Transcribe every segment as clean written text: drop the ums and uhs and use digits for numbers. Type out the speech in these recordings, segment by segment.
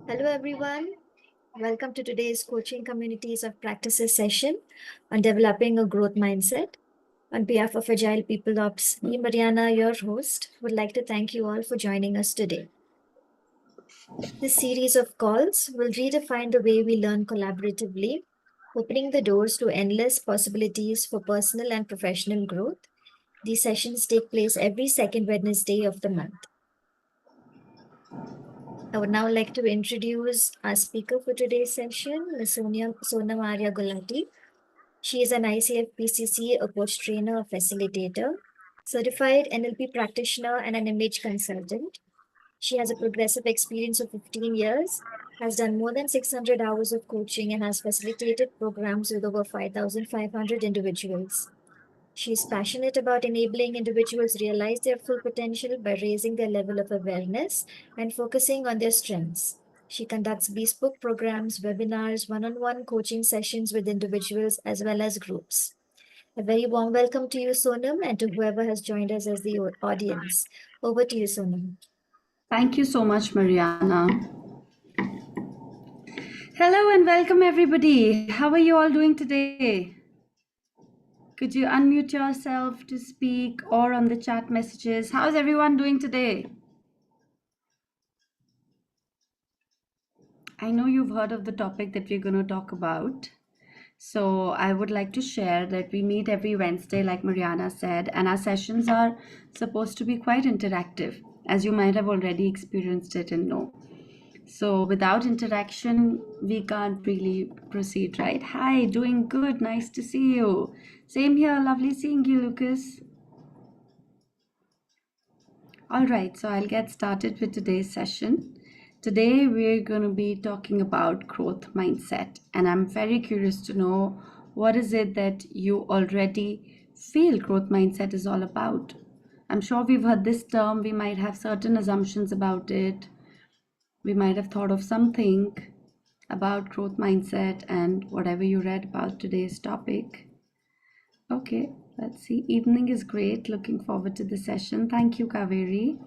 Hello, everyone. Welcome to today's Coaching Communities of Practices session on developing a growth mindset. On behalf of Agile People Ops, me, Mariana, your host, would like to thank you all for joining us today. This series of calls will redefine the way we learn collaboratively, opening the doors to endless possibilities for personal and professional growth. These sessions take place every second Wednesday of the month. I would now like to introduce our speaker for today's session, Ms. Sonam Arya Gulati. She is an ICF PCC, a coach trainer, a facilitator, certified NLP practitioner, and an image consultant. She has a progressive experience of 15 years, has done more than 600 hours of coaching, and has facilitated programs with over 5,500 individuals. She is passionate about enabling individuals realize their full potential by raising their level of awareness and focusing on their strengths. She conducts bespoke programs, webinars, one-on-one coaching sessions with individuals as well as groups. A very warm welcome to you, Sonam, and to whoever has joined us as the audience. Over to you, Sonam. Thank you so much, Mariana. Hello and welcome, everybody. How are you all doing today? Could you unmute yourself to speak or on the chat messages? How's everyone doing today? I know you've heard of the topic that we're going to talk about. So I would like to share that we meet every Wednesday, like Mariana said, and our sessions are supposed to be quite interactive, as you might have already experienced it and know. So without interaction, we can't really proceed, right? Hi, doing good. Nice to see you. Same here. Lovely seeing you, Lucas. All right, so I'll get started with today's session. Today, we're going to be talking about growth mindset, and I'm very curious to know what is it that you already feel growth mindset is all about. I'm sure we've heard this term, we might have certain assumptions about it. We might have thought of something about growth mindset and whatever you read about today's topic. Okay, let's see. Evening is great. Looking forward to the session. Thank you, Kaveri.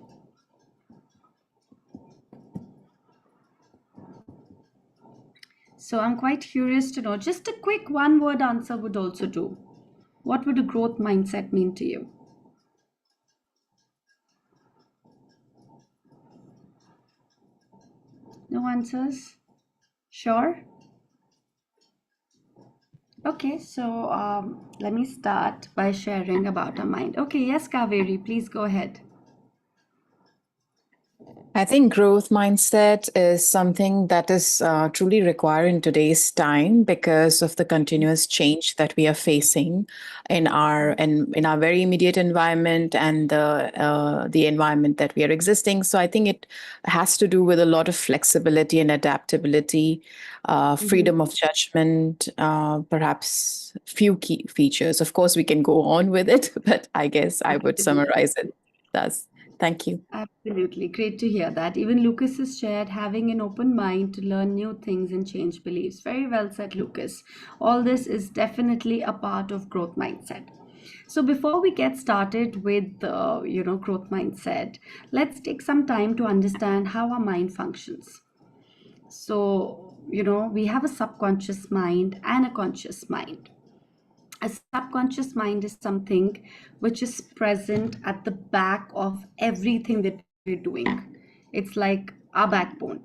So I'm quite curious to know, just a quick one-word answer would also do. What would a growth mindset mean to you? No answers? Sure? Okay, so let me start by sharing about our mind. Okay, yes, Kaveri, please go ahead. I think growth mindset is something that is truly required in today's time because of the continuous change that we are facing in our very immediate environment and the environment that we are existing. So I think it has to do with a lot of flexibility and adaptability, freedom of judgment, perhaps few key features. Of course, we can go on with it, but I guess I would summarize it thus. Thank you. Absolutely. Great to hear that. Even Lucas has shared having an open mind to learn new things and change beliefs. Very well said, Lucas. All this is definitely a part of growth mindset. So before we get started with growth mindset, let's take some time to understand how our mind functions. So, we have a subconscious mind and a conscious mind. A subconscious mind is something which is present at the back of everything that we're doing. It's like our backbone,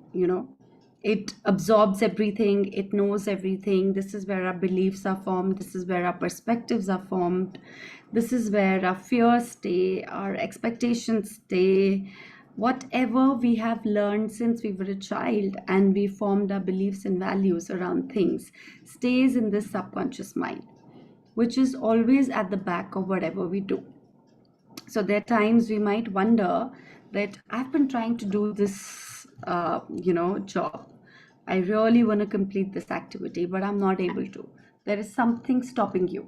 it absorbs everything, it knows everything. This is where our beliefs are formed, this is where our perspectives are formed, this is where our fears stay, our expectations stay. Whatever we have learned since we were a child and we formed our beliefs and values around things stays in this subconscious mind, which is always at the back of whatever we do. So there are times we might wonder that I've been trying to do this, job. I really want to complete this activity, but I'm not able to. There is something stopping you.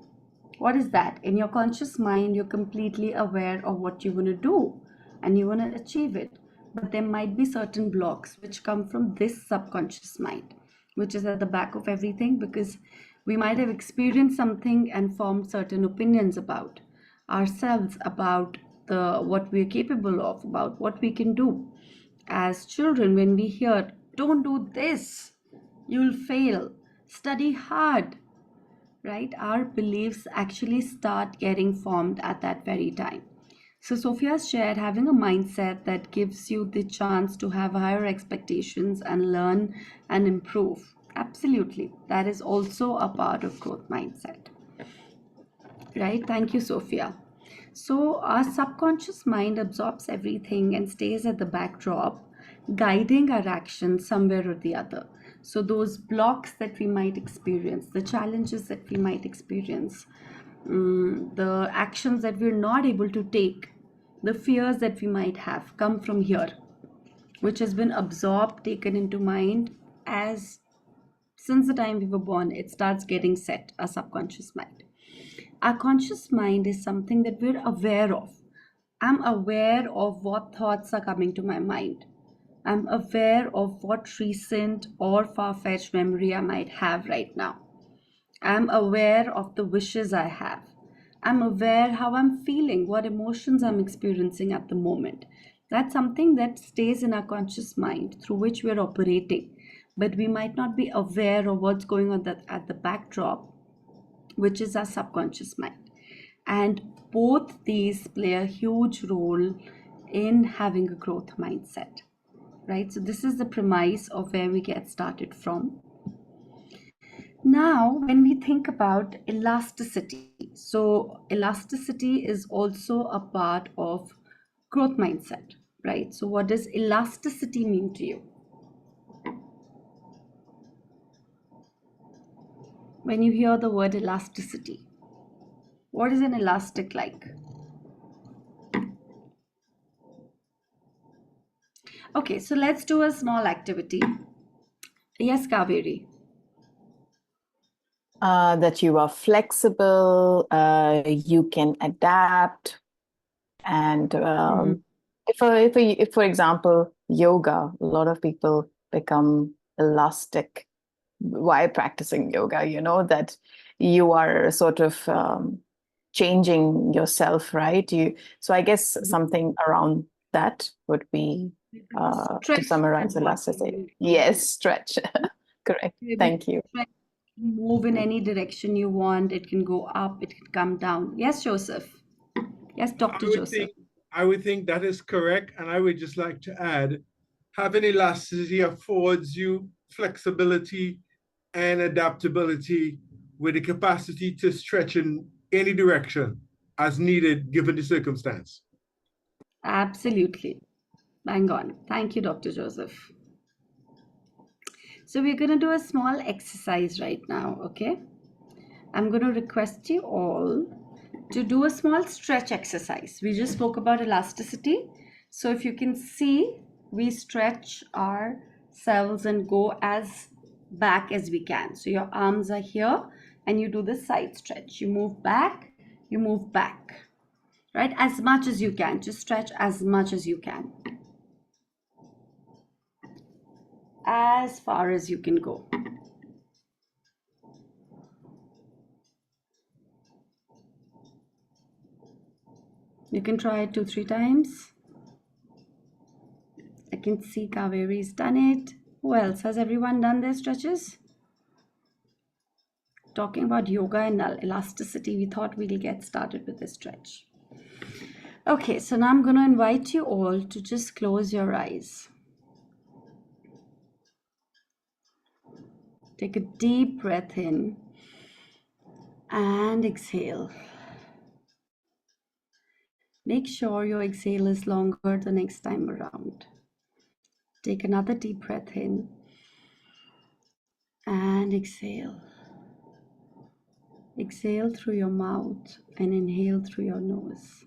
What is that? In your conscious mind, you're completely aware of what you want to do and you want to achieve it. But there might be certain blocks which come from this subconscious mind, which is at the back of everything, because we might have experienced something and formed certain opinions about ourselves, about what we're capable of, about what we can do. As children, when we hear don't do this, you'll fail, study hard, right? Our beliefs actually start getting formed at that very time. So, Sophia shared having a mindset that gives you the chance to have higher expectations and learn and improve. Absolutely. That is also a part of growth mindset, right? Thank you, Sophia. So, our subconscious mind absorbs everything and stays at the backdrop, guiding our actions somewhere or the other. So, those blocks that we might experience, the challenges that we might experience, the actions that we're not able to take, the fears that we might have come from here, which has been absorbed, taken into mind as since the time we were born, it starts getting set, our subconscious mind. Our conscious mind is something that we're aware of. I'm aware of what thoughts are coming to my mind. I'm aware of what recent or far fetched memory I might have right now. I'm aware of the wishes I have. I'm aware how I'm feeling, what emotions I'm experiencing at the moment. That's something that stays in our conscious mind through which we're operating. But we might not be aware of what's going on at the backdrop, which is our subconscious mind. And both these play a huge role in having a growth mindset, right? So, this is the premise of where we get started from. Now, when we think about elasticity, so elasticity is also a part of growth mindset, right? So, what does elasticity mean to you? When you hear the word elasticity, what is an elastic like? Okay, so let's do a small activity. Yes, Kaveri. That you are flexible, you can adapt, and if for example, yoga, a lot of people become elastic while practicing yoga. You know that you are sort of changing yourself, right? So I guess something around that would be to Stretch summarize and what elasticity. Yes, stretch. Correct. Thank you. move in any direction you want. It can go up, it can come down. Yes, Joseph. Yes, I Dr. would Joseph. think I would think that is correct, and I would just like to add, having elasticity affords you flexibility and adaptability with the capacity to stretch in any direction as needed given the circumstance. Absolutely. Bang on. Thank you, Dr. Joseph. So we're going to do a small exercise right now, okay? I'm going to request you all to do a small stretch exercise. We just spoke about elasticity. So if you can see, we stretch ourselves and go as back as we can. So your arms are here and you do the side stretch. You move back, right? As much as you can. Just stretch as much as you can. As far as you can go. You can try it 2-3 times. I can see Kaveri's done it. Who else? Has everyone done their stretches? Talking about yoga and elasticity, we thought we'll get started with this stretch. Okay, so now I'm going to invite you all to just close your eyes. Take a deep breath in and exhale. Make sure your exhale is longer the next time around. Take another deep breath in and exhale. Exhale through your mouth and inhale through your nose.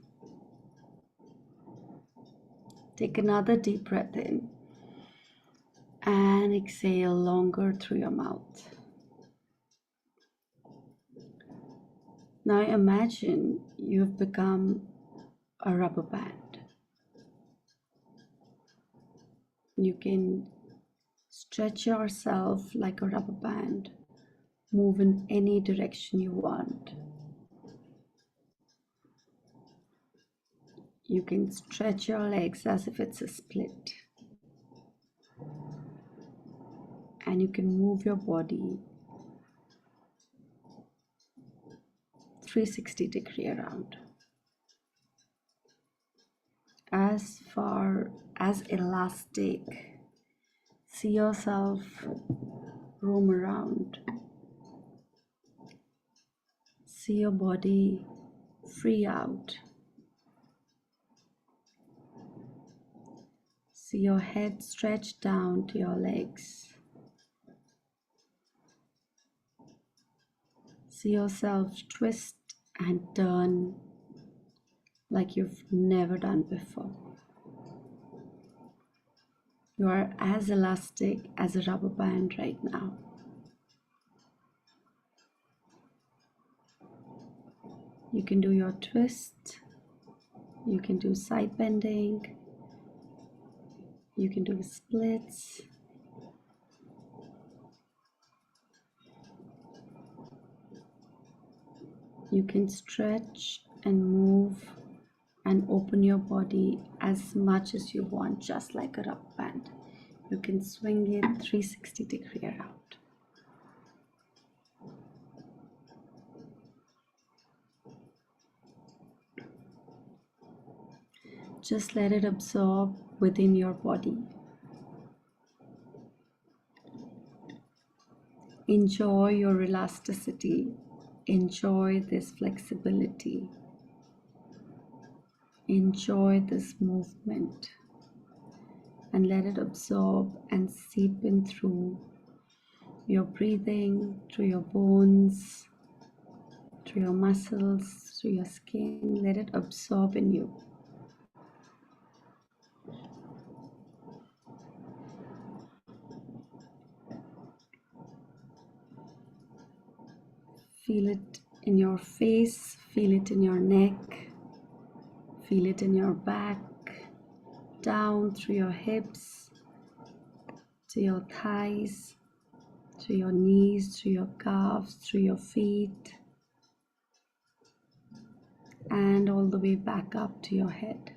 Take another deep breath in and exhale longer through your mouth. Now imagine you've become a rubber band. You can stretch yourself like a rubber band, move in any direction you want. You can stretch your legs as if it's a split. and you can move your body 360-degree around, as far as elastic. See yourself roam around. See your body free out. See your head stretch down to your legs. See yourself twist and turn like you've never done before. You are as elastic as a rubber band right now. You can do your twist, you can do side bending, you can do splits. You can stretch and move and open your body as much as you want, just like a rubber band. You can swing it 360-degree around. Just let it absorb within your body. Enjoy your elasticity. Enjoy this flexibility. Enjoy this movement. And let it absorb and seep in through your breathing, through your bones, through your muscles, through your skin. Let it absorb in you. Feel it in your face, feel it in your neck, feel it in your back, down through your hips, to your thighs, to your knees, to your calves, through your feet, and all the way back up to your head.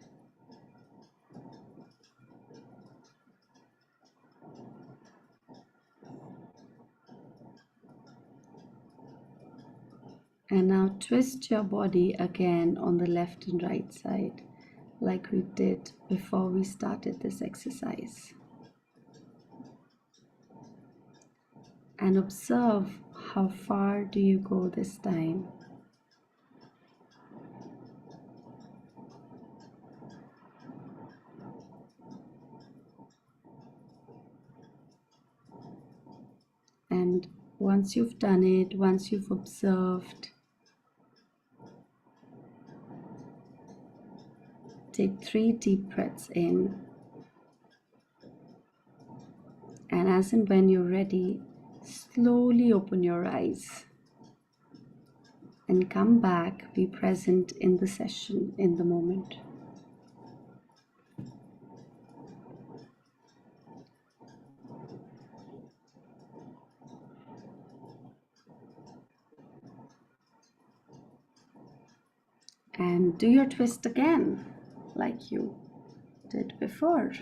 And now twist your body again on the left and right side, like we did before we started this exercise. And observe how far do you go this time. And once you've done it, once you've observed, take 3 deep breaths in, and as and when you're ready, slowly open your eyes and come back, be present in the session, in the moment. And do your twist again, like you did before.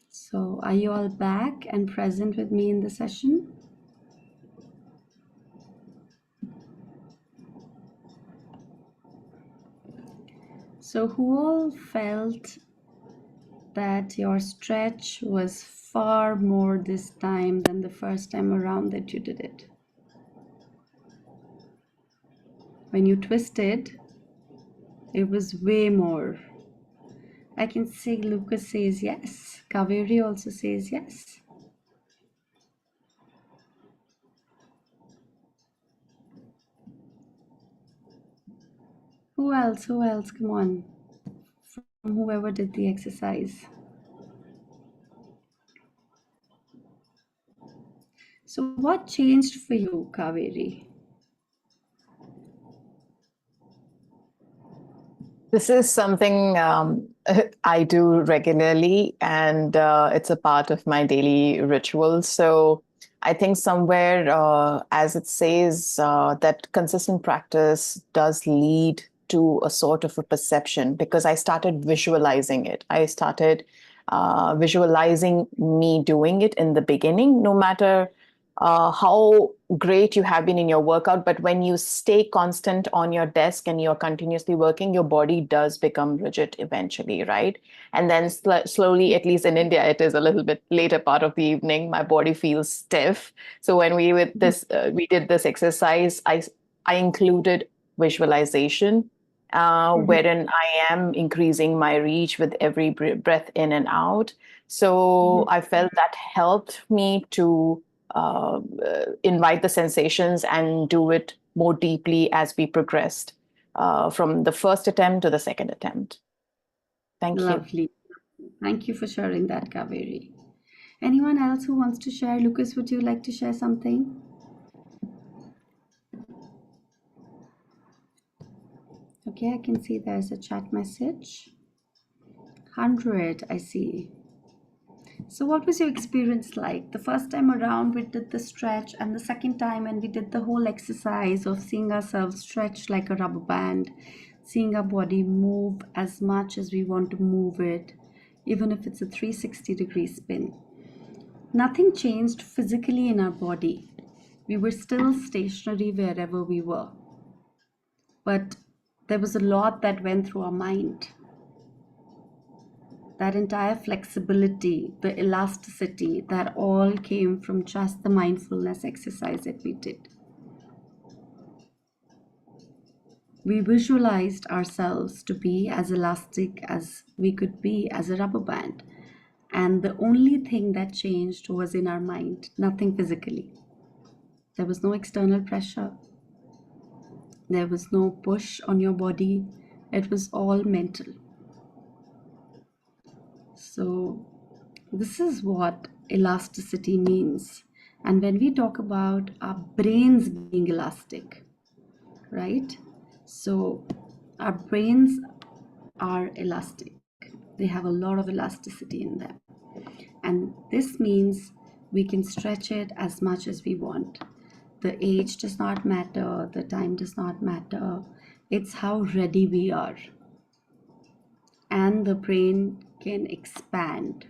So, are you all back and present with me in the session? So, who all felt that your stretch was far more this time than the first time around that you did it? When you twisted, it was way more. I can see Lucas says yes. Kaveri also says yes. Who else? Who else? Come on. From whoever did the exercise. So what changed for you, Kaveri? This is something I do regularly, and it's a part of my daily ritual. So I think somewhere, as it says, that consistent practice does lead to a sort of a perception because I started visualizing it. I started visualizing me doing it in the beginning, no matter how great you have been in your workout. But when you stay constant on your desk and you're continuously working, your body does become rigid eventually, right? And then slowly, at least in India, it is a little bit later part of the evening, my body feels stiff. So when we did this exercise, I included visualization, wherein I am increasing my reach with every breath in and out. So I felt that helped me to invite the sensations and do it more deeply as we progressed from the first attempt to the second attempt. Thank you. Lovely. Thank you for sharing that, Kaveri. Anyone else who wants to share? Lucas, would you like to share something? Okay, I can see there's a chat message. 100, I see. So what was your experience like? The first time around we did the stretch, and the second time when we did the whole exercise of seeing ourselves stretch like a rubber band, seeing our body move as much as we want to move it, even if it's a 360-degree spin. Nothing changed physically in our body. We were still stationary wherever we were. But there was a lot that went through our mind. That entire flexibility, the elasticity, that all came from just the mindfulness exercise that we did. We visualized ourselves to be as elastic as we could be as a rubber band. And the only thing that changed was in our mind, nothing physically. There was no external pressure. There was no push on your body. It was all mental. So this is what elasticity means. And when we talk about our brains being elastic, right? So our brains are elastic. They have a lot of elasticity in them. And this means we can stretch it as much as we want. The age does not matter, the time does not matter. It's how ready we are. And the brain can expand.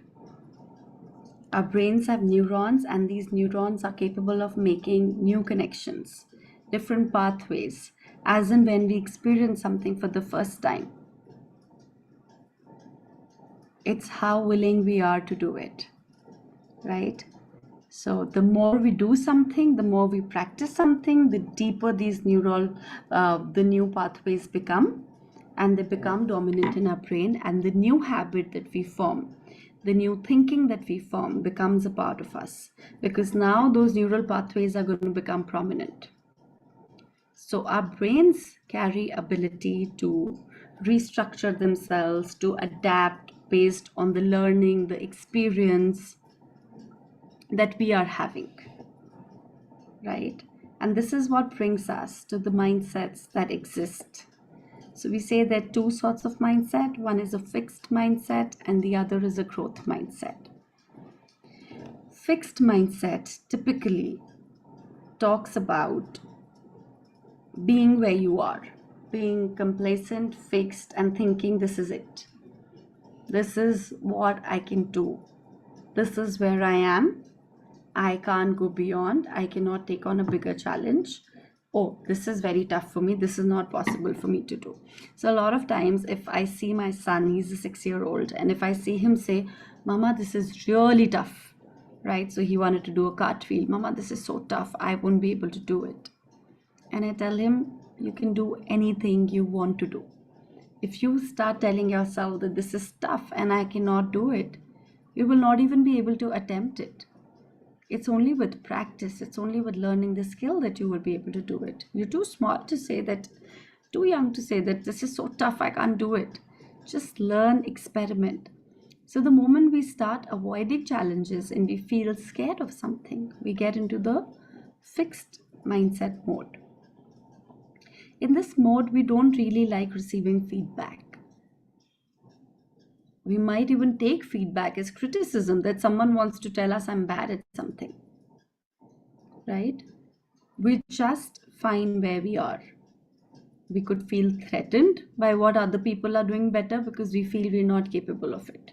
Our brains have neurons, and these neurons are capable of making new connections, different pathways, as in when we experience something for the first time. It's how willing we are to do it, right? So the more we do something, the more we practice something, the deeper these the new pathways become, and they become dominant in our brain. And the new habit that we form, the new thinking that we form becomes a part of us, because now those neural pathways are going to become prominent. So our brains carry ability to restructure themselves, to adapt based on the learning, the experience that we are having, right? And this is what brings us to the mindsets that exist. So we say there are two sorts of mindset. One is a fixed mindset and the other is a growth mindset. Fixed mindset typically talks about being where you are, being complacent, fixed, and thinking this is it. This is what I can do. This is where I am. I can't go beyond. I cannot take on a bigger challenge. Oh, this is very tough for me. This is not possible for me to do. So a lot of times if I see my son, he's a 6-year-old, and if I see him say, Mama, this is really tough, right? So he wanted to do a cartwheel. Mama, this is so tough. I won't be able to do it. And I tell him, you can do anything you want to do. If you start telling yourself that this is tough and I cannot do it, you will not even be able to attempt it. It's only with practice, it's only with learning the skill that you will be able to do it. You're too smart to say that, too young to say that this is so tough, I can't do it. Just learn, experiment. So the moment we start avoiding challenges and we feel scared of something, we get into the fixed mindset mode. In this mode, we don't really like receiving feedback. We might even take feedback as criticism, that someone wants to tell us I'm bad at something, right? We just find where we are. We could feel threatened by what other people are doing better because we feel we're not capable of it.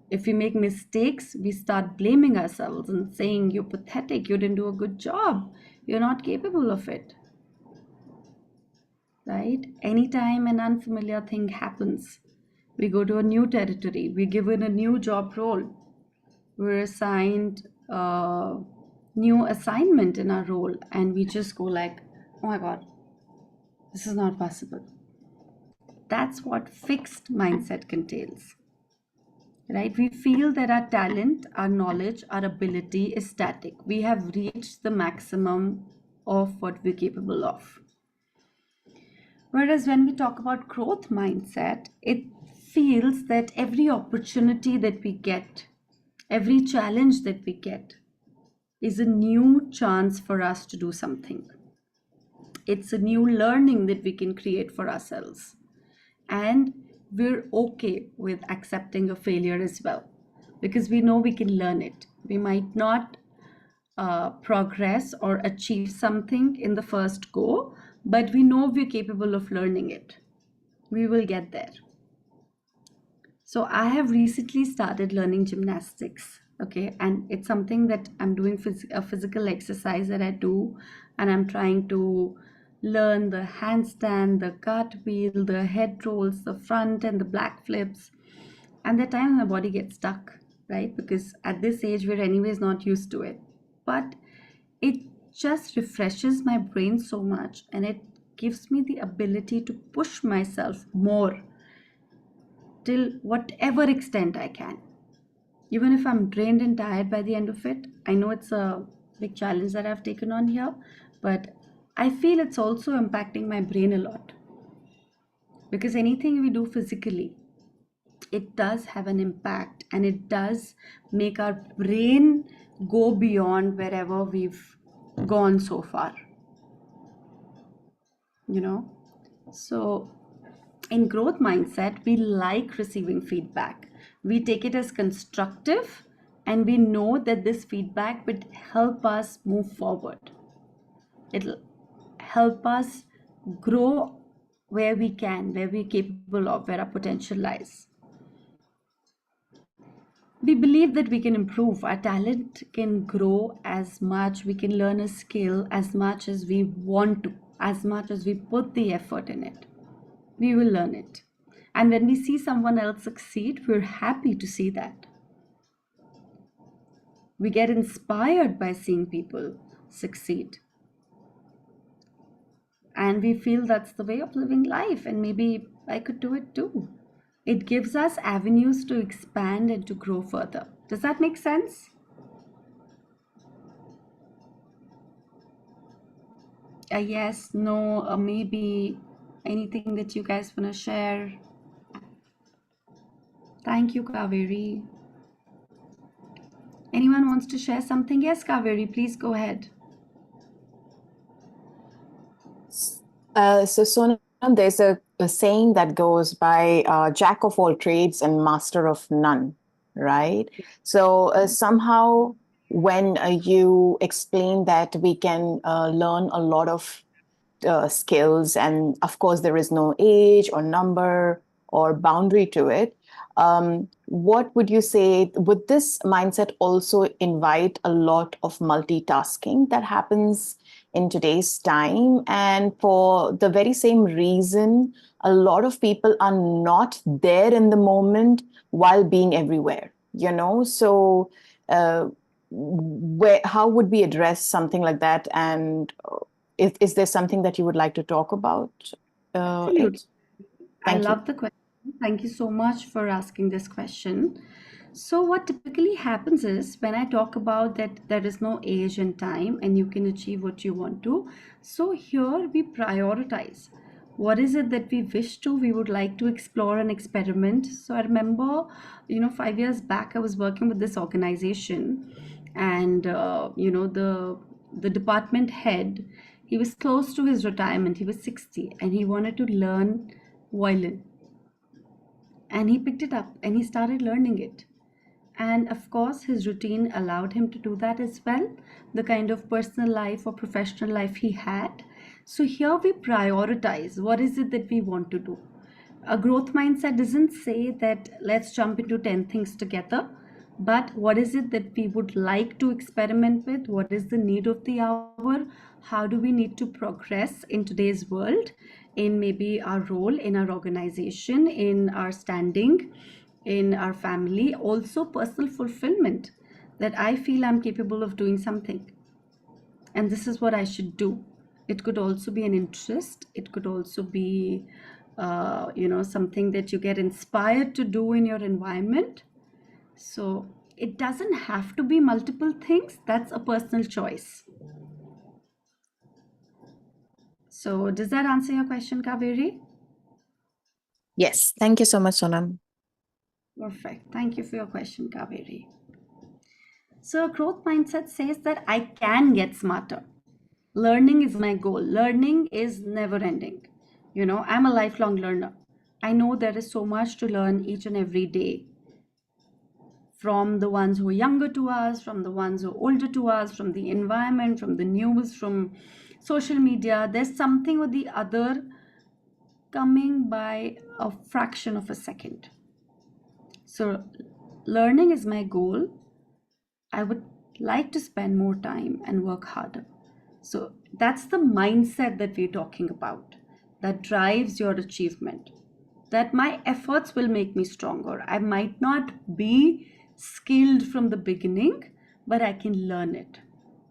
If we make mistakes, we start blaming ourselves and saying, "You're pathetic, you didn't do a good job, you're not capable of it." Right? Anytime an unfamiliar thing happens, we go to a new territory, we're given a new job role, we're assigned a new assignment in our role, and we just go like, "Oh my God, this is not possible." That's what fixed mindset contains. Right? We feel that our talent, our knowledge, our ability is static. We have reached the maximum of what we're capable of. Whereas when we talk about growth mindset, it feels that every opportunity that we get, every challenge that we get, is a new chance for us to do something. It's a new learning that we can create for ourselves. And we're okay with accepting a failure as well, because we know we can learn it. We might not progress or achieve something in the first go, but we know we're capable of learning it. We will get there. So I have recently started learning gymnastics, okay, and it's something that I'm doing a physical exercise that I do, and I'm trying to learn the handstand, the cartwheel, the head rolls, the front and the back flips. And the time my body gets stuck, right? Because at this age we're anyways not used to it. But it just refreshes my brain so much, and it gives me the ability to push myself more till whatever extent I can. Even if I'm drained and tired by the end of it, I know it's a big challenge that I've taken on here, but I feel it's also impacting my brain a lot. Because anything we do physically, it does have an impact, and it does make our brain go beyond wherever we've gone so far. You know? So in growth mindset, we like receiving feedback. We take it as constructive, and we know that this feedback would help us move forward. It'll help us grow where we can, where we're capable of, where our potential lies. We believe that we can improve. Our talent can grow as much, we can learn a skill as much as we want to, as much as we put the effort in it. We will learn it. And when we see someone else succeed, we're happy to see that. We get inspired by seeing people succeed. And we feel that's the way of living life, and maybe I could do it too. It gives us avenues to expand and to grow further. Does that make sense? Yes, no, maybe anything that you guys want to share. Thank you, Kaveri. Anyone wants to share something? Yes, Kaveri, please go ahead. So Sonam, there's a saying that goes by jack of all trades and master of none, right? So somehow when you explain that we can learn a lot of skills, and of course there is no age or number or boundary to it, what would you say, would this mindset also invite a lot of multitasking that happens in today's time? And for the very same reason, a lot of people are not there in the moment while being everywhere, you know? So how would we address something like that? And is there something that you would like to talk about? Absolutely. I Thank you. love the question. Thank you so much for asking this question. So, what typically happens is when I talk about that there is no age and time and you can achieve what you want to, so here we prioritize. What is it that we wish to, we would like to explore and experiment? So, I remember, 5 years back, I was working with this organization, and, the department head, he was close to his retirement, he was 60, and he wanted to learn violin, and he picked it up and he started learning it. And of course, his routine allowed him to do that as well, the kind of personal life or professional life he had. So here we prioritize what is it that we want to do. A growth mindset doesn't say that let's jump into 10 things together, but what is it that we would like to experiment with? What is the need of the hour? How do we need to progress in today's world, in maybe our role, in our organization, in our standing, in our family, also personal fulfillment, that I feel I'm capable of doing something and this is what I should do. It could also be an interest. It could also be, something that you get inspired to do in your environment. So it doesn't have to be multiple things. That's a personal choice. So does that answer your question, Kaveri? Yes. Thank you so much, Sonam. Perfect. Thank you for your question, Kaveri. So a growth mindset says that I can get smarter. Learning is my goal. Learning is never ending. I'm a lifelong learner. I know there is so much to learn each and every day, from the ones who are younger to us, from the ones who are older to us, from the environment, from the news, from social media. There's something or the other coming by a fraction of a second. So learning is my goal. I would like to spend more time and work harder. So that's the mindset that we're talking about, that drives your achievement. That my efforts will make me stronger. I might not be skilled from the beginning, but I can learn it.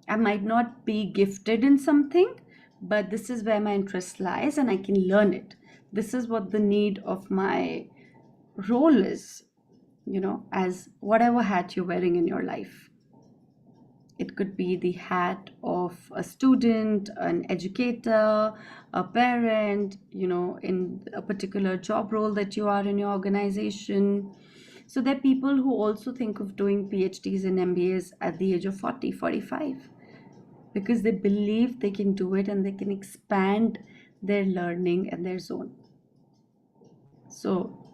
I might not be gifted in something, but this is where my interest lies and I can learn it. This is what the need of my role is, as whatever hat you're wearing in your life. It could be the hat of a student, an educator, a parent, in a particular job role that you are in your organization. So there are people who also think of doing PhDs and MBAs at the age of 40, 45, because they believe they can do it and they can expand their learning and their zone. So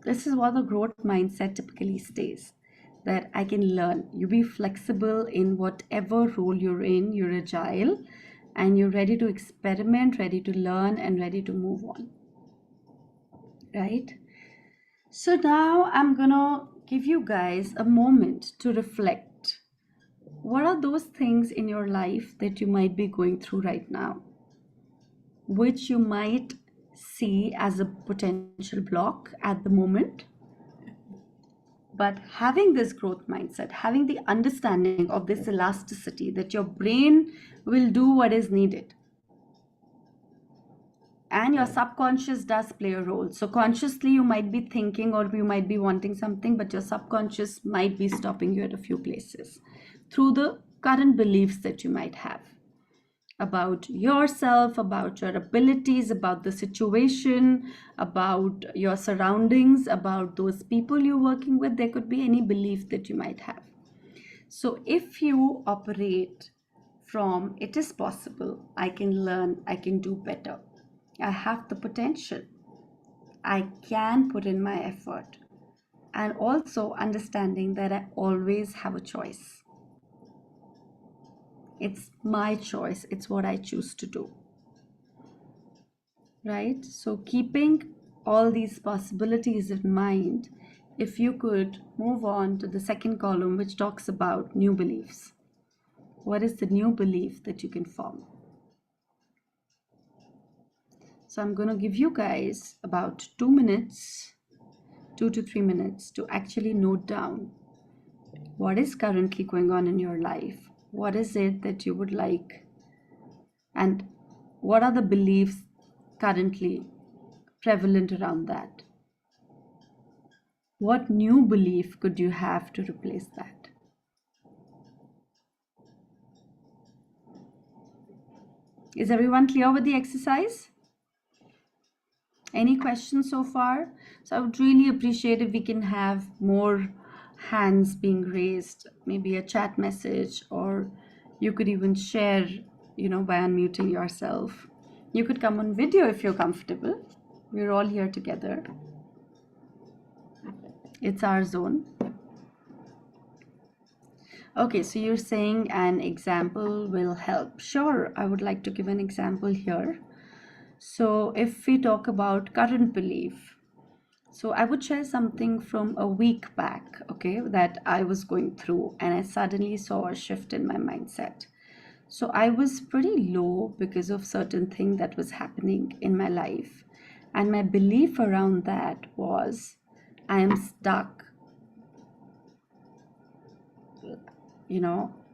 this is what the growth mindset typically stays, that I can learn. You be flexible in whatever role you're in, you're agile, and you're ready to experiment, ready to learn, and ready to move on. Right? So now I'm gonna give you guys a moment to reflect. What are those things in your life that you might be going through right now, which you might see as a potential block at the moment? But having this growth mindset, having the understanding of this elasticity, that your brain will do what is needed. And your subconscious does play a role. So consciously you might be thinking or you might be wanting something, but your subconscious might be stopping you at a few places through the current beliefs that you might have about yourself, about your abilities, about the situation, about your surroundings, about those people you're working with. There could be any belief that you might have. So if you operate from it is possible, I can learn, I can do better, I have the potential, I can put in my effort, and also understanding that I always have a choice. It's my choice. It's what I choose to do. Right? So keeping all these possibilities in mind, if you could move on to the second column, which talks about new beliefs. What is the new belief that you can form? So I'm going to give you guys about 2 minutes, 2 to 3 minutes to actually note down what is currently going on in your life. What is it that you would like? And what are the beliefs currently prevalent around that? What new belief could you have to replace that? Is everyone clear with the exercise? Any questions so far? So I would really appreciate if we can have more hands being raised, maybe a chat message, or you could even share, by unmuting yourself. You could come on video if you're comfortable. We're all here together. It's our zone. Okay, so you're saying an example will help. Sure, I would like to give an example here. So, if we talk about current belief, so I would share something from a week back, okay, that I was going through, and I suddenly saw a shift in my mindset. So I was pretty low because of certain thing that was happening in my life. And my belief around that was I am stuck,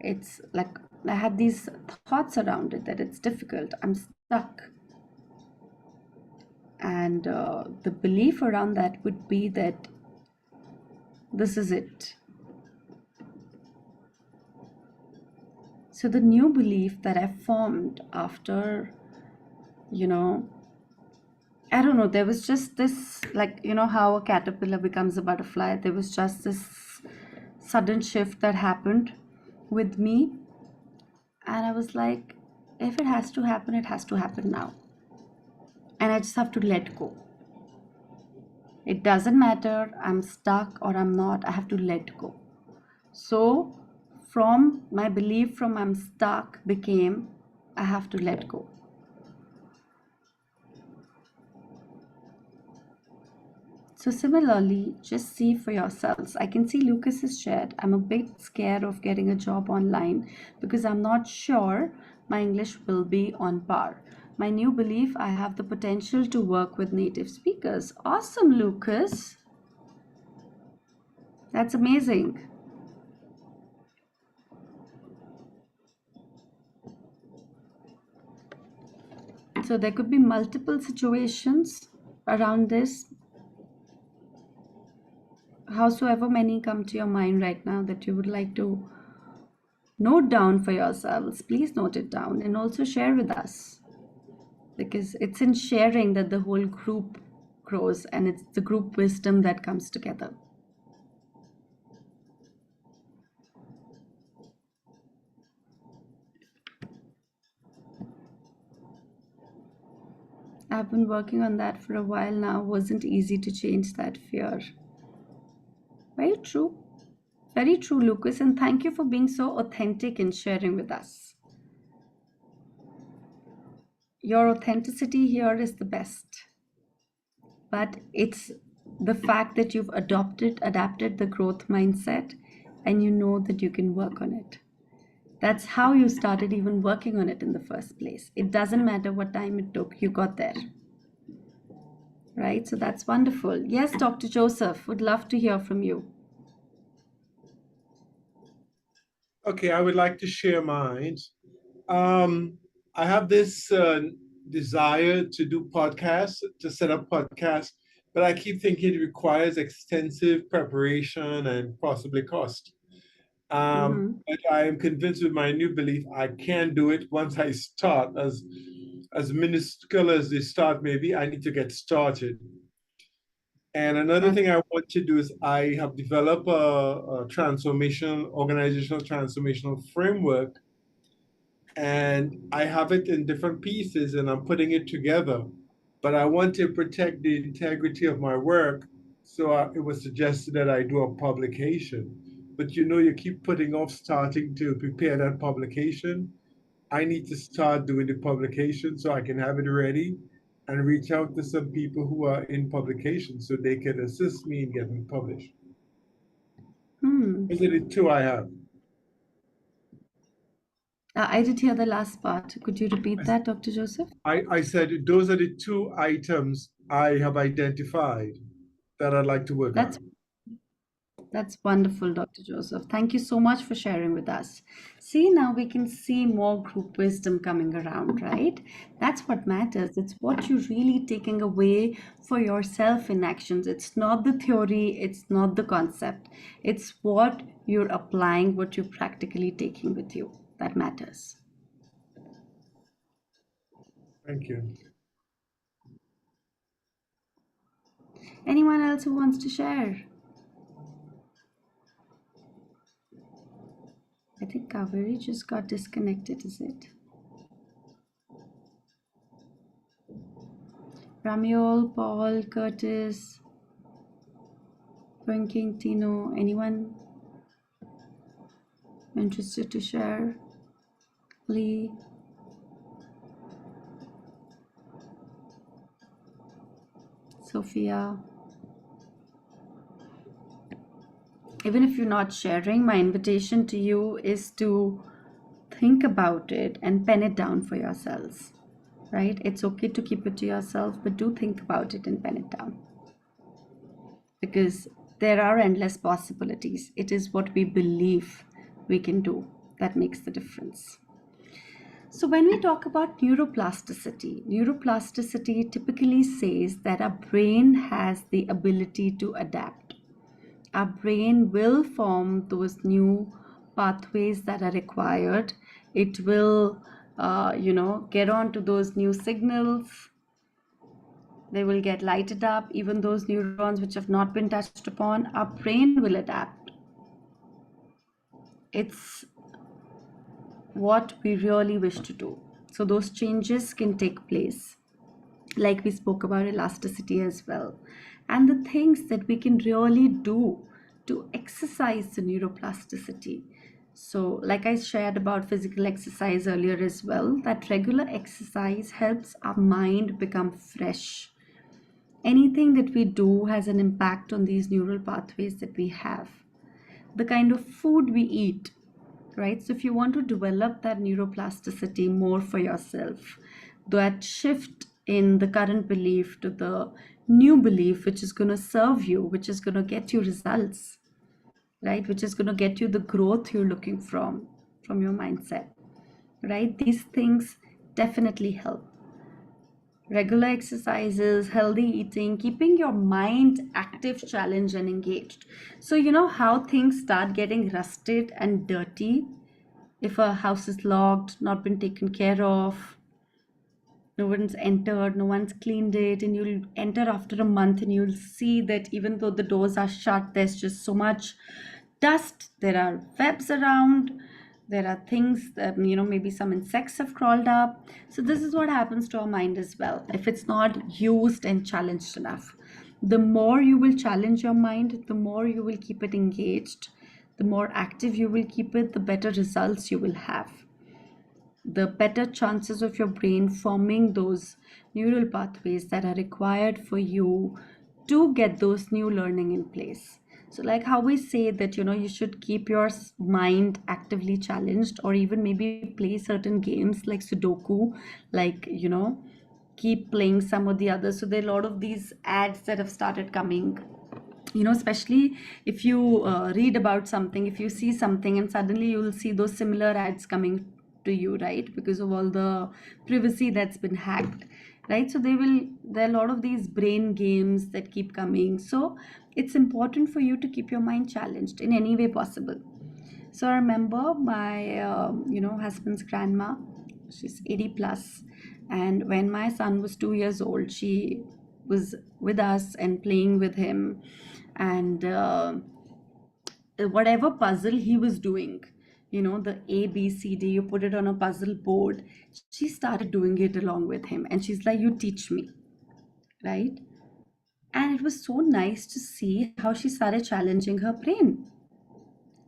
it's like I had these thoughts around it that it's difficult, I'm stuck. And the belief around that would be that this is it. So the new belief that I formed after, you know, I don't know, there was just this, like, how a caterpillar becomes a butterfly. There was just this sudden shift that happened with me. And I was like, if it has to happen, it has to happen now. And I just have to let go. It doesn't matter, I'm stuck or I'm not, I have to let go. So, from my belief from I'm stuck became I have to let go. So similarly, just see for yourselves. I can see Lucas has shared, I'm a bit scared of getting a job online because I'm not sure my English will be on par. My new belief, I have the potential to work with native speakers. Awesome, Lucas. That's amazing. So there could be multiple situations around this. Howsoever many come to your mind right now that you would like to note down for yourselves, please note it down and also share with us, because it's in sharing that the whole group grows and it's the group wisdom that comes together. I've been working on that for a while now. Wasn't easy to change that fear. Very true. Very true, Lucas, and thank you for being so authentic in sharing with us. Your authenticity here is the best. But it's the fact that you've adapted the growth mindset and you know that you can work on it. That's how you started even working on it in the first place. It doesn't matter what time it took, you got there. Right? So that's wonderful. Yes, Dr. Joseph, would love to hear from you. Okay, I would like to share mine. I have this desire to do podcasts, to set up podcasts, but I keep thinking it requires extensive preparation and possibly cost. But I am convinced with my new belief I can do it once I start. As minuscule as the start may be, I need to get started. And another That's thing I want to do is I have developed a transformation, organizational transformational framework, and I have it in different pieces and I'm putting it together. But I want to protect the integrity of my work. So it was suggested that I do a publication. But you keep putting off starting to prepare that publication. I need to start doing the publication so I can have it ready and reach out to some people who are in publication so they can assist me in getting published. Those are the two I have. I did hear the last part. Could you repeat that, Dr. Joseph? I said those are the two items I have identified that I'd like to work That's on. That's wonderful, Dr. Joseph. Thank you so much for sharing with us. See, now we can see more group wisdom coming around, right? That's what matters. It's what you're really taking away for yourself in actions. It's not the theory, it's not the concept. It's what you're applying, what you're practically taking with you. That matters. Thank you. Anyone else who wants to share? I think Kaveri just got disconnected, is it? Ramiol, Paul, Curtis, Ranking, Tino, anyone? Interested to share? Lee? Sophia? Even if you're not sharing, my invitation to you is to think about it and pen it down for yourselves, right? It's okay to keep it to yourself, but do think about it and pen it down, because there are endless possibilities. It is what we believe we can do that makes the difference. So when we talk about neuroplasticity typically says that our brain has the ability to adapt. Our brain will form those new pathways that are required. It will, get on to those new signals. They will get lighted up. Even those neurons which have not been touched upon, our brain will adapt. It's what we really wish to do. So those changes can take place, like we spoke about elasticity as well, and the things that we can really do to exercise the neuroplasticity. So like I shared about physical exercise earlier as well, that regular exercise helps our mind become fresh. Anything that we do has an impact on these neural pathways that we have. The kind of food we eat, right? So if you want to develop that neuroplasticity more for yourself, that shift in the current belief to the new belief, which is going to serve you, which is going to get you results, right? Which is going to get you the growth you're looking from your mindset, right? These things definitely help. Regular exercises, healthy eating, keeping your mind active, challenged, and engaged. So, you know how things start getting rusted and dirty? If a house is locked, not been taken care of, no one's entered, no one's cleaned it, and you'll enter after a month and you'll see that even though the doors are shut, there's just so much dust, there are webs around, there are things that, maybe some insects have crawled up. So this is what happens to our mind as well if it's not used and challenged enough. The more you will challenge your mind, the more you will keep it engaged, the more active you will keep it, the better results you will have, the better chances of your brain forming those neural pathways that are required for you to get those new learning in place. So like how we say that, you should keep your mind actively challenged, or even maybe play certain games like Sudoku, like, keep playing some of the others. So there are a lot of these ads that have started coming, especially if you read about something, if you see something and suddenly you'll see those similar ads coming to you, right? Because of all the privacy that's been hacked, right? So there are a lot of these brain games that keep coming. So it's important for you to keep your mind challenged in any way possible. So I remember my husband's grandma, she's 80 plus, and when my son was 2 years old, she was with us and playing with him, and whatever puzzle he was doing, the A B C D, you put it on a puzzle board, she started doing it along with him, and she's like, you teach me, right? And it was so nice to see how she started challenging her brain.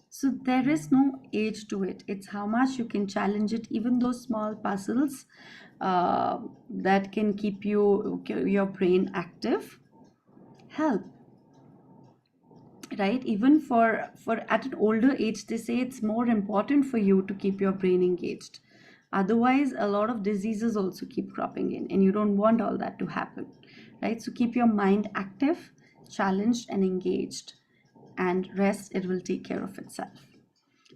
So there is no age to it. It's how much you can challenge it. Even those small puzzles that can keep your brain active help, right? Even for at an older age, they say it's more important for you to keep your brain engaged. Otherwise, a lot of diseases also keep cropping in, and you don't want all that to happen, right? So keep your mind active, challenged, and engaged, and rest, it will take care of itself.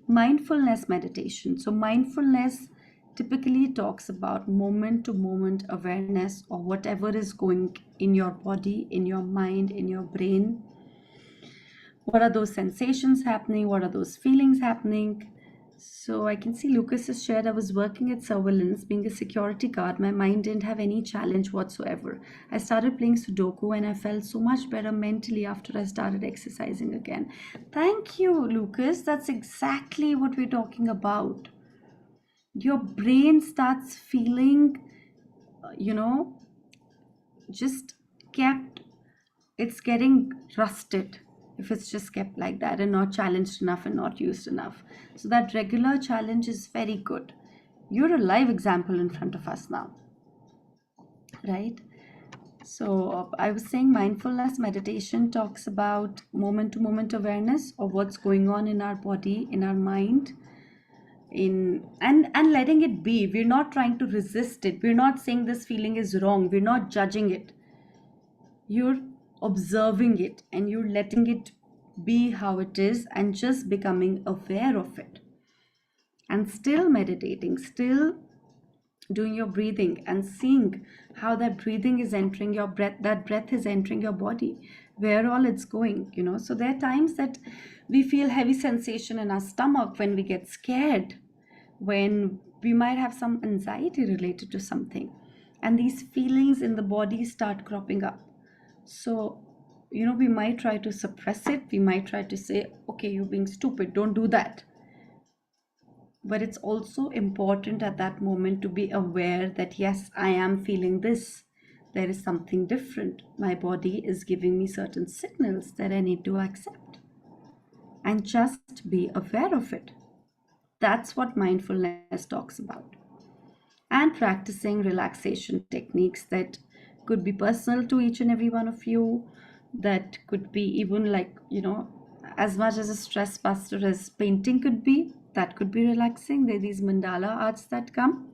Mindfulness meditation. So mindfulness typically talks about moment to moment awareness of whatever is going in your body, in your mind, in your brain. What are those sensations happening? What are those feelings happening? So I can see Lucas has shared, I was working at surveillance, being a security guard. My mind didn't have any challenge whatsoever. I started playing Sudoku and I felt so much better mentally after I started exercising again. Thank you, Lucas. That's exactly what we're talking about. Your brain starts feeling, just kept, it's getting rusted, if it's just kept like that and not challenged enough and not used enough. So that regular challenge is very good. You're a live example in front of us now, right? So I was saying mindfulness meditation talks about moment to moment awareness of what's going on in our body, in our mind, in and letting it be. We're not trying to resist it. We're not saying this feeling is wrong. We're not judging it. You're observing it and you're letting it be how it is and just becoming aware of it. And still meditating, still doing your breathing and seeing how that breathing is entering your breath, that breath is entering your body, where all it's going, you know. So there are times that we feel heavy sensation in our stomach when we get scared, when we might have some anxiety related to something, and these feelings in the body start cropping up. So, you know, we might try to suppress it. We might try to say, okay, you're being stupid, don't do that. But it's also important at that moment to be aware that, yes, I am feeling this. There is something different. My body is giving me certain signals that I need to accept. And just be aware of it. That's what mindfulness talks about. And practicing relaxation techniques that could be personal to each and every one of you, that could be even like, you know, as much as a stress buster as painting could be, that could be relaxing. There are these mandala arts that come,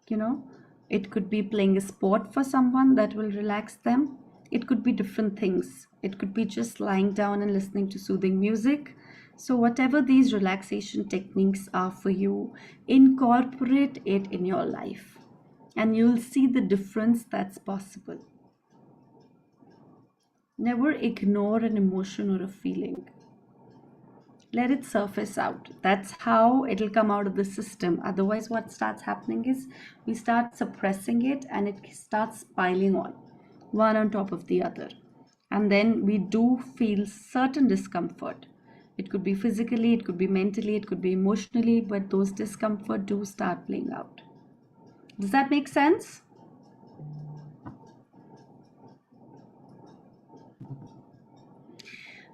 you know. It could be playing a sport for someone that will relax them. It could be different things. It could be just lying down and listening to soothing music. So whatever these relaxation techniques are for you, incorporate it in your life and you'll see the difference that's possible. Never ignore an emotion or a feeling. Let it surface out. That's how it'll come out of the system. Otherwise, what starts happening is we start suppressing it and it starts piling on, one on top of the other. And then we do feel certain discomfort. It could be physically, it could be mentally, it could be emotionally, but those discomfort do start playing out. Does that make sense?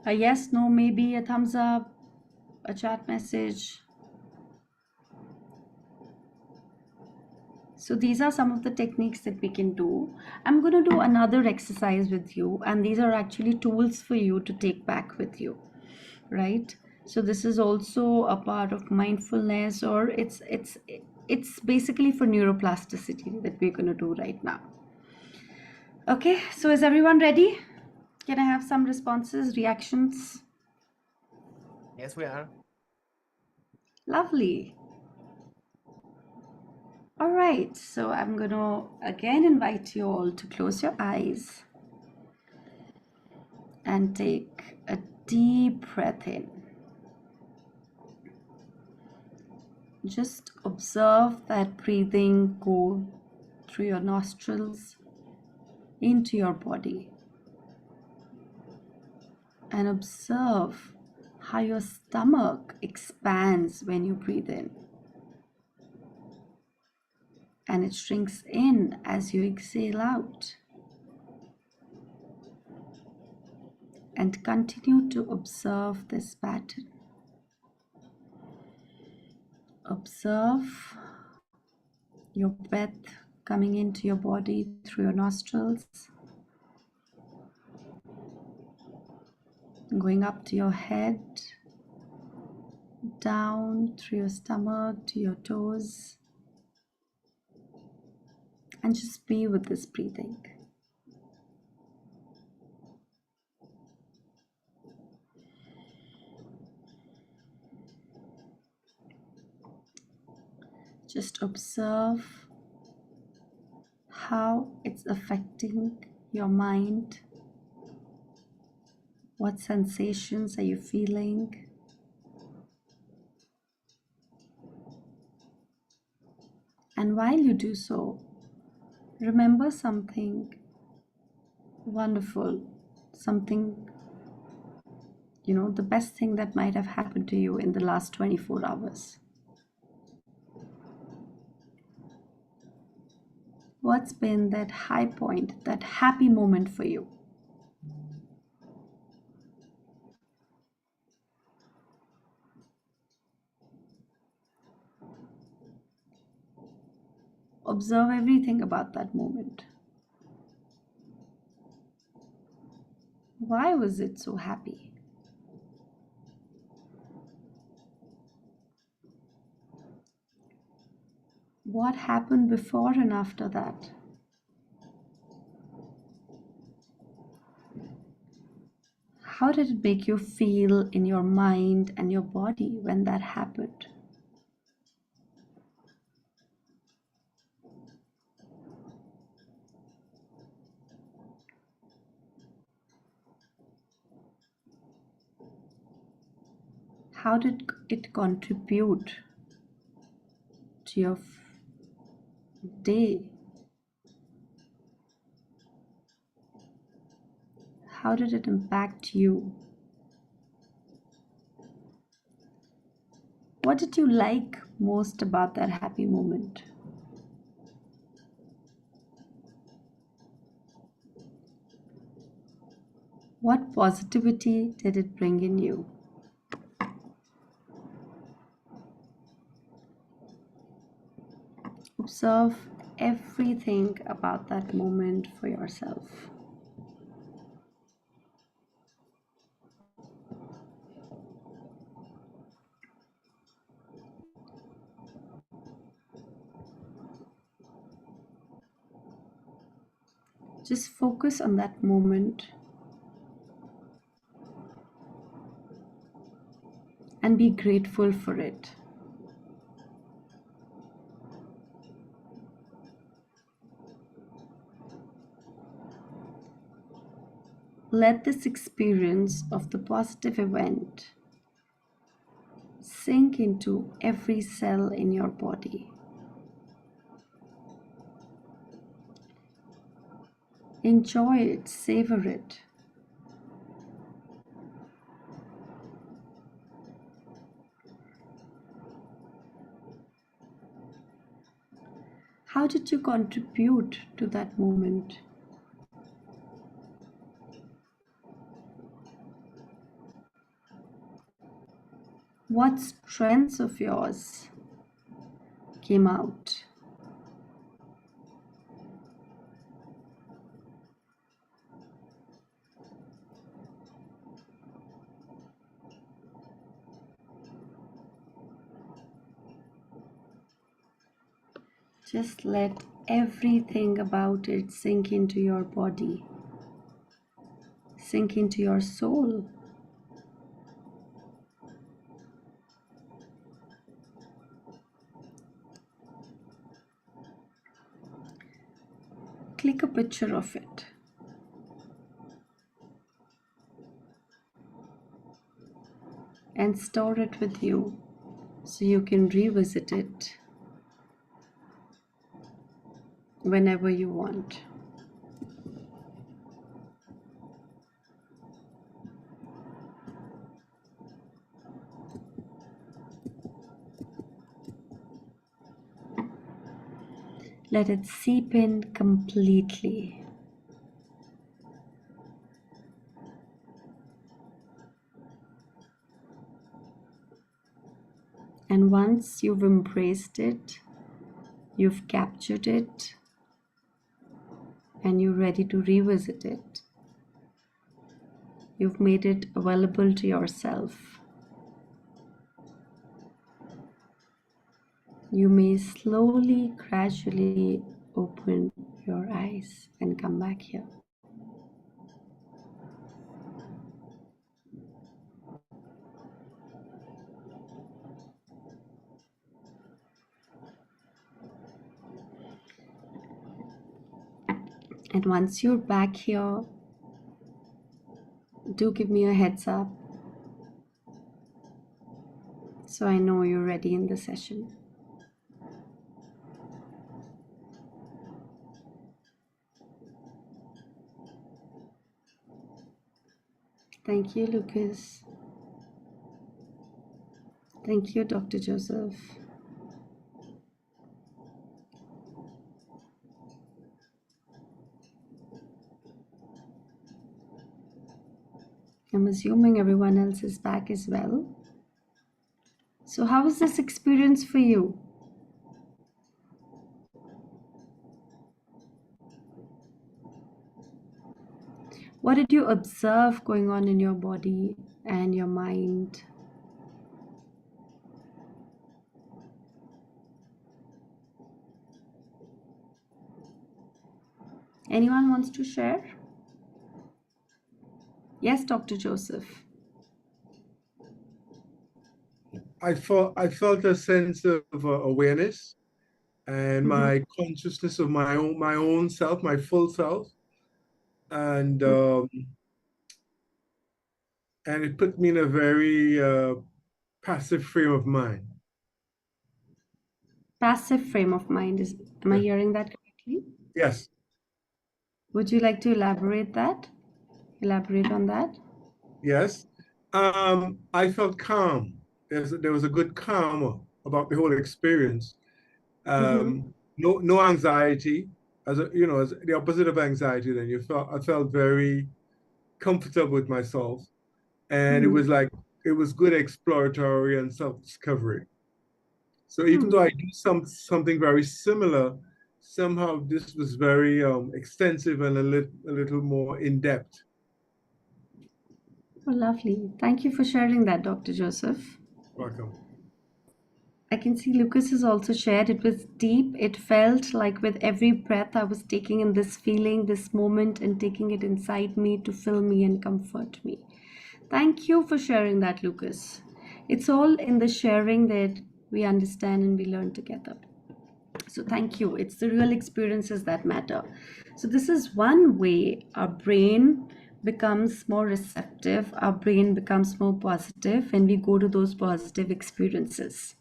A yes, no, maybe, a thumbs up, a chat message. So these are some of the techniques that we can do. I'm going to do another exercise with you, and these are actually tools for you to take back with you, right? So this is also a part of mindfulness, or it's basically for neuroplasticity that we're going to do right now. Okay, so is everyone ready? Can I have some responses, reactions? Yes, we are. Lovely. All right, so I'm going to again invite you all to close your eyes and take a deep breath in. Just observe that breathing go through your nostrils into your body, and observe how your stomach expands when you breathe in, and it shrinks in as you exhale out. And continue to observe this pattern. Observe your breath coming into your body through your nostrils, going up to your head, down through your stomach to your toes, and just be with this breathing. Just observe how it's affecting your mind. What sensations are you feeling? And while you do so, remember something wonderful, something, you know, the best thing that might have happened to you in the last 24 hours. What's been that high point, that happy moment for you? observe everything about that moment. Why was it so happy? What happened before and after that? How did it make you feel in your mind and your body when that happened? How did it contribute to your day? How did it impact you? What did you like most about that happy moment? What positivity did it bring in you? Observe everything about that moment for yourself. Just focus on that moment and be grateful for it. Let this experience of the positive event sink into every cell in your body. Enjoy it, savor it. How did you contribute to that moment? What strengths of yours came out? Just let everything about it sink into your body, sink into your soul. Click a picture of it. And store it with you so you can revisit it whenever you want. Let it seep in completely. And once you've embraced it, you've captured it, and you're ready to revisit it, you've made it available to yourself. You may slowly, gradually open your eyes and come back here. And once you're back here, do give me a heads up so I know you're ready in the session. Thank you, Lucas. Thank you, Dr. Joseph. I'm assuming everyone else is back as well. So how was this experience for you? What did you observe going on in your body and your mind? Anyone wants to share? Yes, Dr. Joseph. I felt a sense of awareness and Mhm. my consciousness of my own self, my full self, and it put me in a very passive frame of mind. Passive frame of mind is, am I Yeah. hearing that correctly? Yes, Would you like to elaborate on that? yes. I felt calm. There was a good calm about the whole experience. Mm-hmm. No anxiety. As the opposite of anxiety. Then I felt very comfortable with myself, and Hmm. it was good exploratory and self-discovery. So even though Hmm. I do something very similar, somehow this was very extensive and a little more in depth. Oh, lovely. Thank you for sharing that, Dr. Joseph. Welcome. I can see Lucas has also shared it was deep. It felt like with every breath I was taking in this feeling, this moment, and taking it inside me to fill me and comfort me. Thank you for sharing that, Lucas. It's all in the sharing that we understand and we learn together. So, thank you. It's the real experiences that matter. So, this is one way our brain becomes more receptive, our brain becomes more positive when we go to those positive experiences,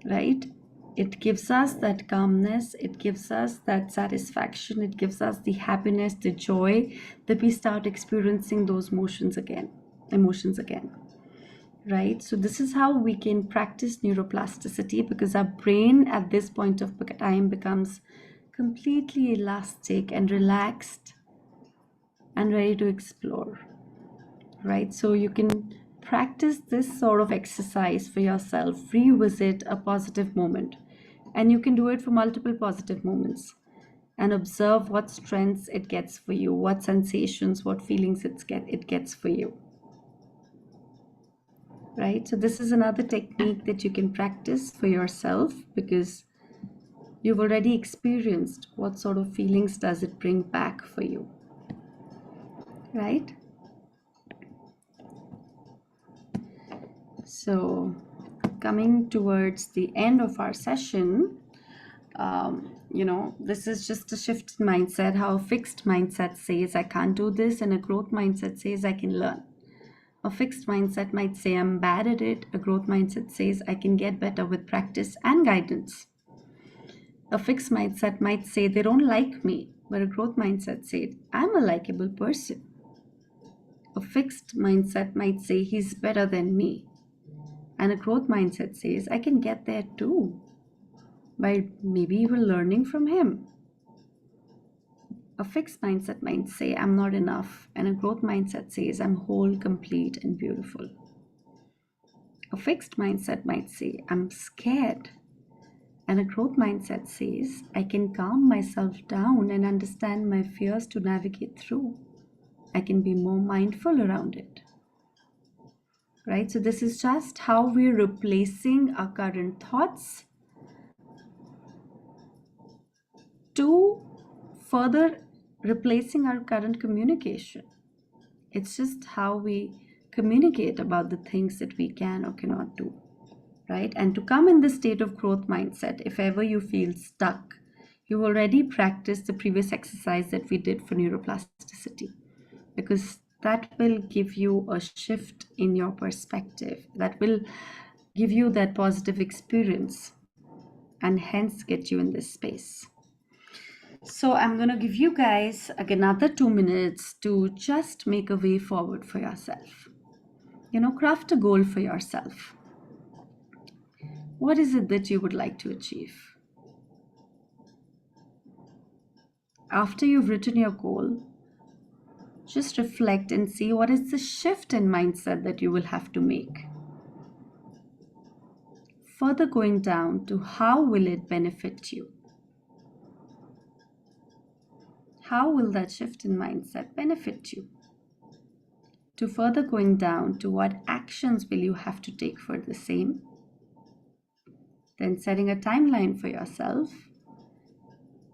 right? It gives us that calmness, it gives us that satisfaction, it gives us the happiness, the joy that we start experiencing those emotions again, right? So this is how we can practice neuroplasticity, because our brain at this point of time becomes completely elastic and relaxed and ready to explore, right? So you can practice this sort of exercise for yourself, revisit a positive moment, and you can do it for multiple positive moments and observe what strengths it gets for you, what sensations, what feelings it gets for you, right? So this is another technique that you can practice for yourself, because you've already experienced what sort of feelings does it bring back for you, right? So coming towards the end of our session, this is just a shift in mindset. How a fixed mindset says I can't do this, and a growth mindset says I can learn. A fixed mindset might say I'm bad at it. A growth mindset says I can get better with practice and guidance. A fixed mindset might say they don't like me, but a growth mindset says I'm a likable person. A fixed mindset might say he's better than me, and a growth mindset says I can get there too, by maybe even learning from him. A fixed mindset might say I'm not enough, and a growth mindset says I'm whole, complete, and beautiful. A fixed mindset might say I'm scared, and a growth mindset says I can calm myself down and understand my fears to navigate through. I can be more mindful around it. Right? So, this is just how we're replacing our current thoughts to further replacing our current communication. It's just how we communicate about the things that we can or cannot do, right? And to come in this state of growth mindset, if ever you feel stuck, you already practiced the previous exercise that we did for neuroplasticity, because that will give you a shift in your perspective, that will give you that positive experience and hence get you in this space. So I'm going to give you guys another 2 minutes to just make a way forward for yourself. Craft a goal for yourself. What is it that you would like to achieve? After you've written your goal, just reflect and see what is the shift in mindset that you will have to make. Further going down to how will it benefit you? how will that shift in mindset benefit you? To further going down to what actions will you have to take for the same? Then setting a timeline for yourself.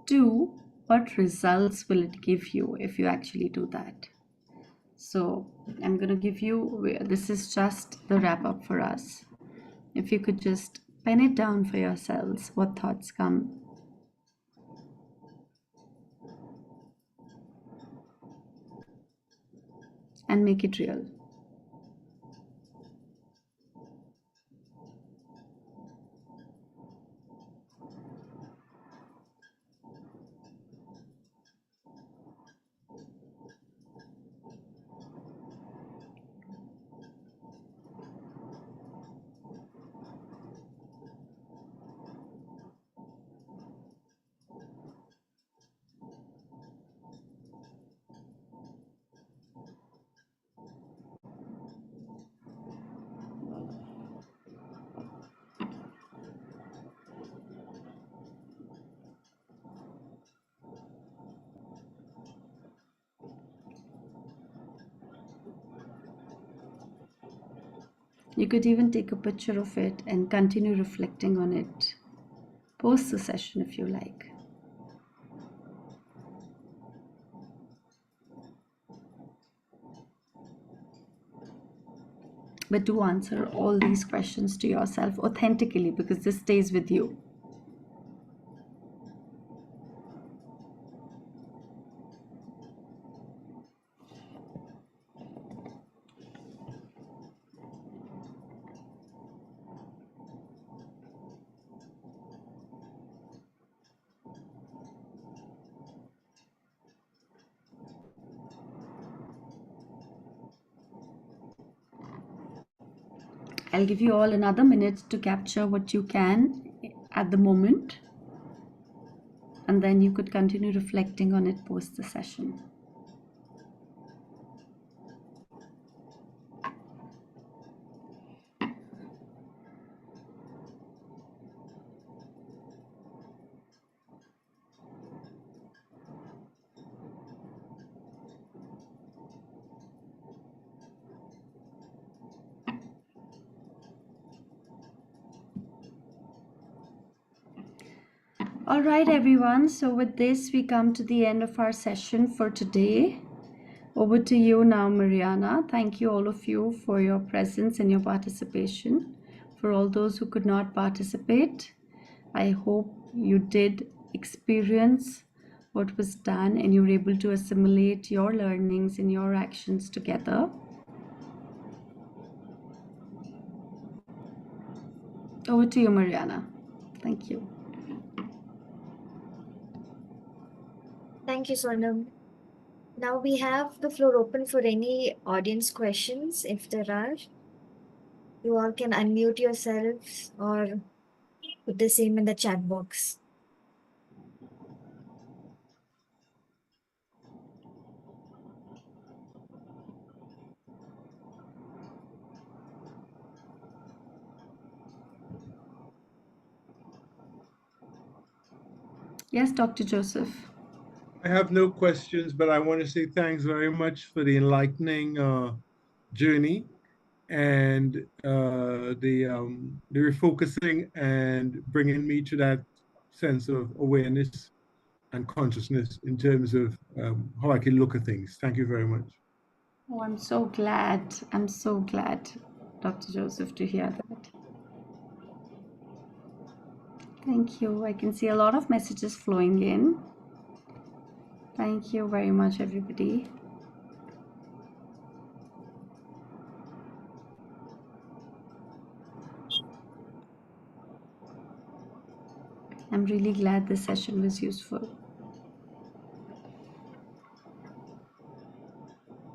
2, what results will it give you if you actually do that? So I'm going to give you, this is just the wrap up for us. If you could just pen it down for yourselves, what thoughts come? And make it real. You could even take a picture of it and continue reflecting on it post the session if you like. But do answer all these questions to yourself authentically, because this stays with you. I'll give you all another minute to capture what you can at the moment, and then you could continue reflecting on it post the session. All right, everyone. So with this, we come to the end of our session for today. Over to you now, Mariana. Thank you, all of you, for your presence and your participation. For all those who could not participate, I hope you did experience what was done and you were able to assimilate your learnings and your actions together. Over to you, Mariana. Thank you. Thank you, Sonam. Now we have the floor open for any audience questions, if there are. You all can unmute yourselves or put the same in the chat box. Yes, Dr. Joseph. I have no questions, but I want to say thanks very much for the enlightening journey and the refocusing and bringing me to that sense of awareness and consciousness in terms of how I can look at things. Thank you very much. Oh, I'm so glad. I'm so glad, Dr. Joseph, to hear that. Thank you. I can see a lot of messages flowing in. Thank you very much, everybody. I'm really glad this session was useful.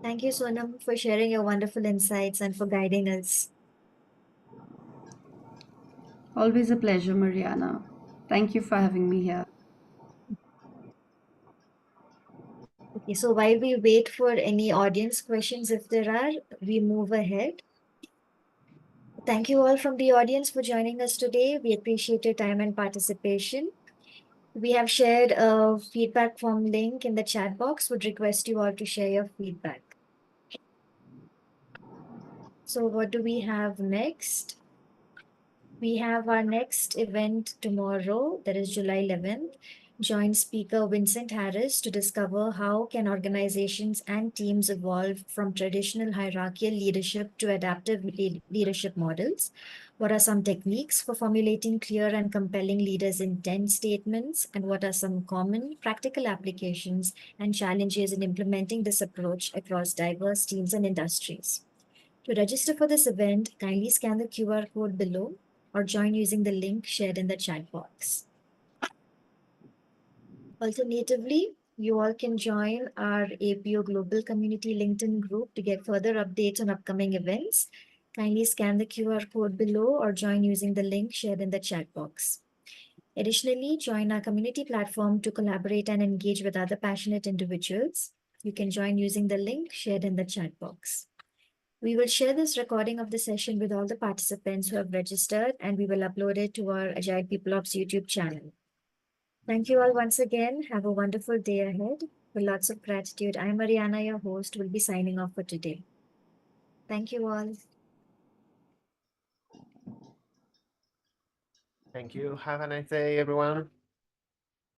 Thank you, Sonam, for sharing your wonderful insights and for guiding us. Always a pleasure, Mariana. Thank you for having me here. Okay, so while we wait for any audience questions, if there are, we move ahead. Thank you all from the audience for joining us today. We appreciate your time and participation. We have shared a feedback form link in the chat box. Would request you all to share your feedback. So what do we have next? We have our next event tomorrow, that is July 11th. Join speaker Vincent Harris to discover how can organizations and teams evolve from traditional hierarchical leadership to adaptive leadership models. What are some techniques for formulating clear and compelling leaders' intent statements? And what are some common practical applications and challenges in implementing this approach across diverse teams and industries? To register for this event, kindly scan the QR code below or join using the link shared in the chat box. Alternatively, you all can join our APO Global Community LinkedIn group to get further updates on upcoming events. Kindly scan the QR code below or join using the link shared in the chat box. Additionally, join our community platform to collaborate and engage with other passionate individuals. You can join using the link shared in the chat box. We will share this recording of the session with all the participants who have registered, and we will upload it to our Agile People Ops YouTube channel. Thank you all once again. Have a wonderful day ahead. With lots of gratitude, I'm Mariana, your host, will be signing off for today. Thank you all. Thank you. Have a nice day, everyone.